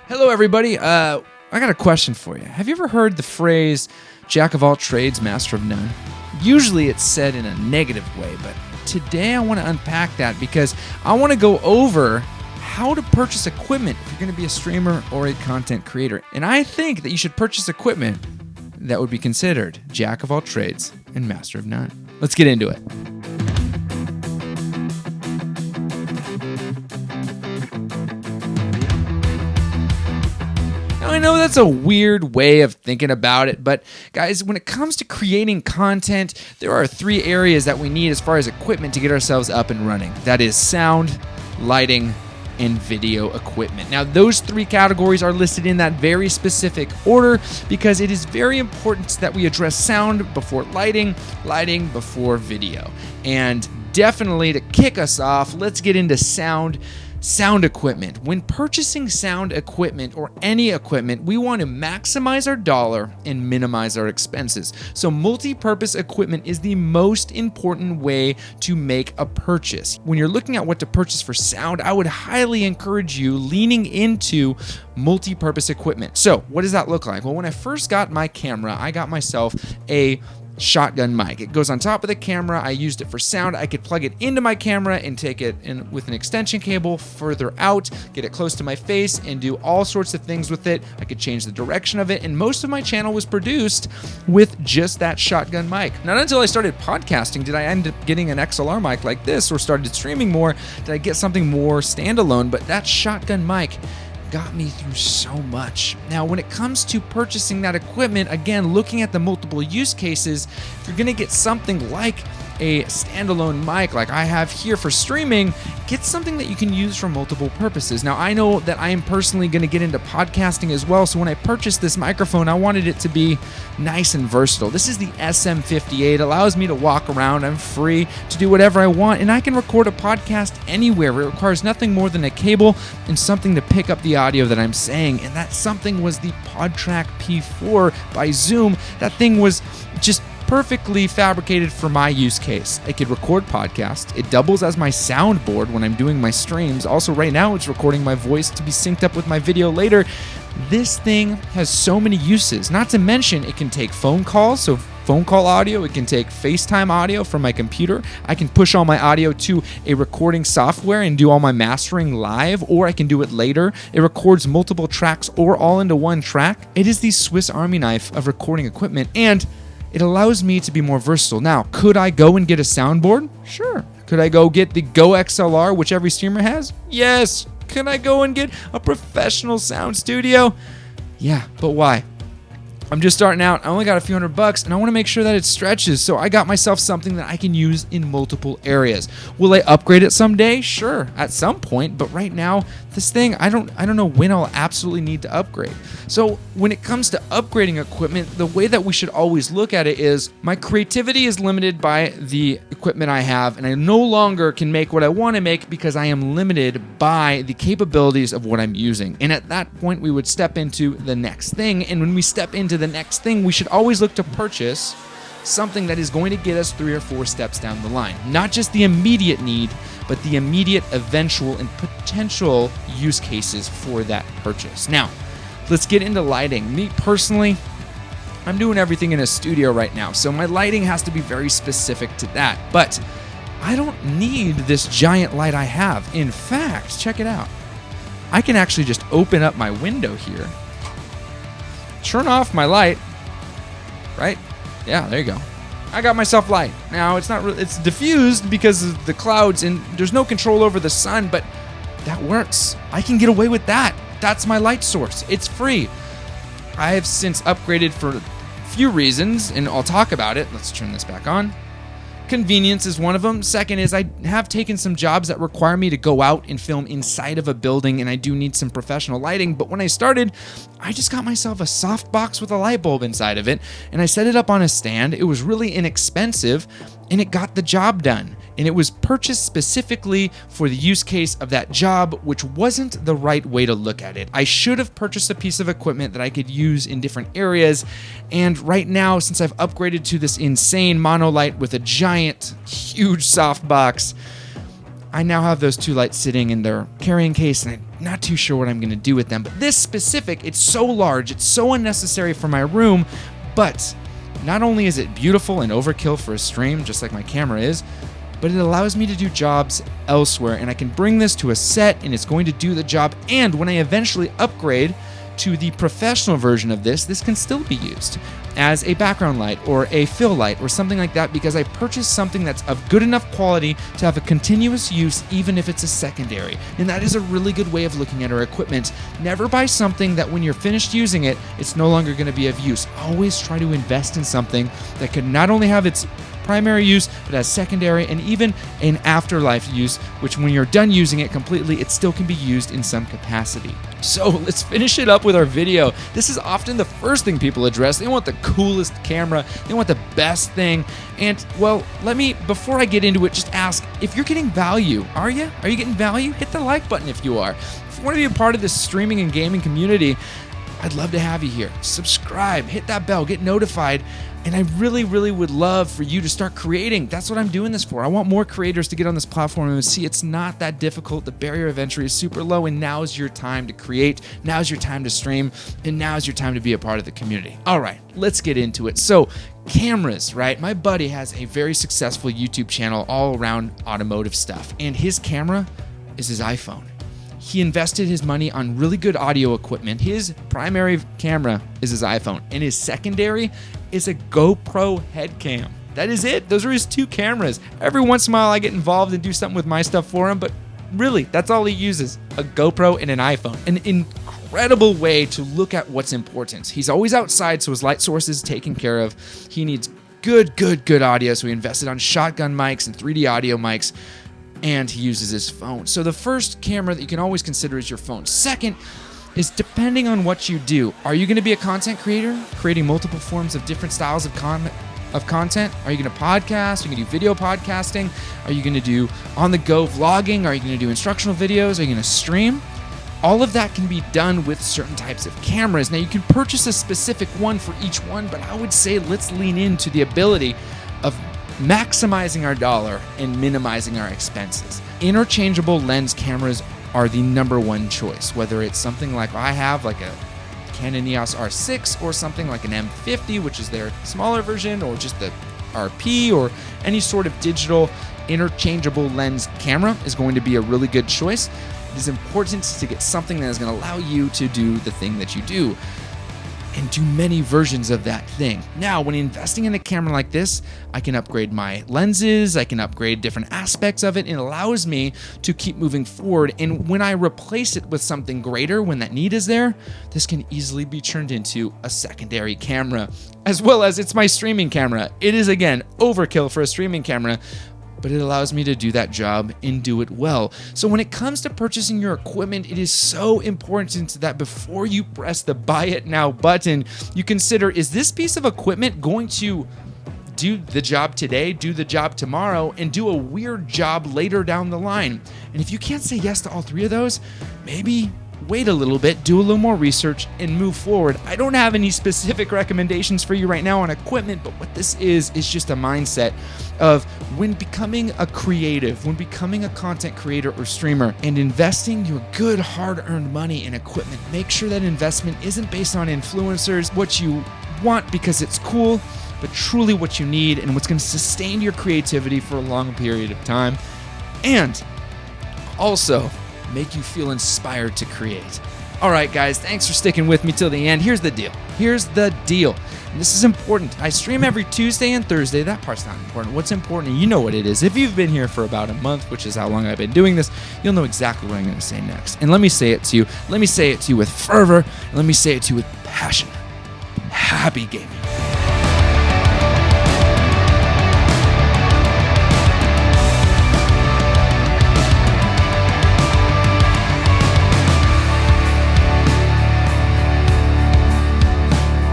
Hello, everybody. I got a question for you. Have you ever heard the phrase, jack of all trades, master of none? Usually it's said in a negative way, but today I want to unpack that because I want to go over how to purchase equipment if you're going to be a streamer or a content creator. And I think that you should purchase equipment that would be considered jack of all trades and master of none. Let's get into it. I know that's a weird way of thinking about it, but guys, when it comes to creating content, there are three areas that we need as far as equipment to get ourselves up and running. That is sound, lighting, and video equipment. Now, those three categories are listed in that very specific order because it is very important that we address sound before lighting, lighting before video. And definitely to kick us off, let's get into sound equipment. When purchasing sound equipment or any equipment, we want to maximize our dollar and minimize our expenses. So multi-purpose equipment is the most important way to make a purchase. When you're looking at what to purchase for sound, I would highly encourage you leaning into multi-purpose equipment. So what does that look like? Well, when I first got my camera, I got myself a shotgun mic. It goes on top of the camera. I used it for sound. I could plug it into my camera and take it in with an extension cable further out, get it close to my face, and do all sorts of things with it. I could change the direction of it, and most of my channel was produced with just that shotgun mic. Not until I started podcasting did I end up getting an XLR mic like this or started streaming more did I get something more standalone, but that shotgun mic got me through so much. Now, when it comes to purchasing that equipment, again, looking at the multiple use cases, if you're gonna get something like a standalone mic like I have here for streaming, get something that you can use for multiple purposes. Now, I know that I am personally gonna get into podcasting as well, so when I purchased this microphone, I wanted it to be nice and versatile. This is the SM58, allows me to walk around, I'm free to do whatever I want, and I can record a podcast anywhere. It requires nothing more than a cable and something to pick up the audio that I'm saying, and that something was the PodTrack P4 by Zoom. That thing was just perfectly fabricated for my use case. It could record podcasts. It doubles as my soundboard when I'm doing my streams. Also, right now, it's recording my voice to be synced up with my video later. This thing has so many uses. Not to mention, it can take phone calls, so phone call audio. It can take FaceTime audio from my computer. I can push all my audio to a recording software and do all my mastering live, or I can do it later. It records multiple tracks or all into one track. It is the Swiss Army knife of recording equipment, and it allows me to be more versatile. Now, could I go and get a soundboard? Sure. Could I go get the Go XLR, which every streamer has? Yes. Can I go and get a professional sound studio? Yeah, but why? I'm just starting out. I only got a few $100 and I want to make sure that it stretches. So I got myself something that I can use in multiple areas. Will I upgrade it someday? Sure, at some point. But right now, this thing, I don't know when I'll absolutely need to upgrade. So when it comes to upgrading equipment, the way that we should always look at it is my creativity is limited by the equipment I have, and I no longer can make what I want to make because I am limited by the capabilities of what I'm using. And at that point, we would step into the next thing. And when we step into the next thing, we should always look to purchase something that is going to get us 3 or 4 steps down the line. Not just the immediate need, but the immediate, eventual, and potential use cases for that purchase. Now, let's get into lighting. Me personally, I'm doing everything in a studio right now, so my lighting has to be very specific to that. But I don't need this giant light I have. In fact, check it out. I can actually just open up my window here, turn off my light, right? Yeah, there you go. I got myself light. Now, it's diffused because of the clouds and there's no control over the sun, but that works. I can get away with that. That's my light source. It's free. I have since upgraded for a few reasons, and I'll talk about it. Let's turn this back on. Convenience is one of them. Second is I have taken some jobs that require me to go out and film inside of a building, and I do need some professional lighting. But when I started, I just got myself a soft box with a light bulb inside of it, and I set it up on a stand. It was really inexpensive, and it got the job done. And it was purchased specifically for the use case of that job, which wasn't the right way to look at it. I should have purchased a piece of equipment that I could use in different areas. And right now, since I've upgraded to this insane monolight with a giant, huge softbox, I now have those 2 lights sitting in their carrying case, and I'm not too sure what I'm going to do with them. But this specific, it's so large, it's so unnecessary for my room, but not only is it beautiful and overkill for a stream, just like my camera is, but it allows me to do jobs elsewhere, and I can bring this to a set and it's going to do the job. And when I eventually upgrade to the professional version of this, this can still be used as a background light or a fill light or something like that, because I purchased something that's of good enough quality to have a continuous use, even if it's a secondary. And that is a really good way of looking at our equipment. Never buy something that when you're finished using it, it's no longer going to be of use. Always try to invest in something that could not only have its primary use, but as secondary and even an afterlife use, which when you're done using it completely, it still can be used in some capacity. So let's finish it up with our video. This is often the first thing people address. They want the coolest camera, they want the best thing. And well, before I get into it, just ask if you're getting value. Are you? Are you getting value? Hit the like button if you are. If you want to be a part of this streaming and gaming community, I'd love to have you here. Subscribe, hit that bell, get notified. And I really, really would love for you to start creating. That's what I'm doing this for. I want more creators to get on this platform and see it's not that difficult. The barrier of entry is super low, and now's your time to create. Now's your time to stream, and now's your time to be a part of the community. All right, let's get into it. So, cameras, right? My buddy has a very successful YouTube channel all around automotive stuff, and his camera is his iPhone. He invested his money on really good audio equipment. His primary camera is his iPhone, and his secondary is a GoPro head cam. That is it. Those are his 2 cameras. Every once in a while I get involved and do something with my stuff for him, but really, that's all he uses, a GoPro and an iPhone. An incredible way to look at what's important. He's always outside, so his light source is taken care of. He needs good audio, so he invested on shotgun mics and 3D audio mics, and he uses his phone. So the first camera that you can always consider is your phone. Second is, depending on what you do, are you going to be a content creator, creating multiple forms of different styles of content? Are you going to podcast? Are you going to do video podcasting? Are you going to do on-the-go vlogging? Are you going to do instructional videos? Are you going to stream? All of that can be done with certain types of cameras. Now, you can purchase a specific one for each one, but I would say let's lean into the ability of maximizing our dollar and minimizing our expenses. Interchangeable lens cameras are the number one choice, whether it's something like I have, like a Canon EOS R6, or something like an M50, which is their smaller version, or just the RP, or any sort of digital interchangeable lens camera is going to be a really good choice. It is important to get something that is going to allow you to do the thing that you do and do many versions of that thing. Now, when investing in a camera like this, I can upgrade my lenses, I can upgrade different aspects of it, and it allows me to keep moving forward. And when I replace it with something greater, when that need is there, this can easily be turned into a secondary camera, as well as it's my streaming camera. It is, again, overkill for a streaming camera, but it allows me to do that job and do it well. So when it comes to purchasing your equipment, it is so important that before you press the buy it now button, you consider, is this piece of equipment going to do the job today, do the job tomorrow, and do a weird job later down the line? And if you can't say yes to all 3 of those, maybe wait a little bit, do a little more research, and move forward. I don't have any specific recommendations for you right now on equipment, but what this is just a mindset of when becoming a creative, when becoming a content creator or streamer, and investing your good hard-earned money in equipment. Make sure that investment isn't based on influencers, what you want because it's cool, but truly what you need and what's going to sustain your creativity for a long period of time, and also make you feel inspired to create. All right, guys, thanks for sticking with me till the end. Here's the deal. And this is important. I stream every Tuesday and Thursday. That part's not important. What's important, and you know what it is. If you've been here for about a month, which is how long I've been doing this, you'll know exactly what I'm going to say next. And let me say it to you. Let me say it to you with fervor. And let me say it to you with passion. Happy gaming.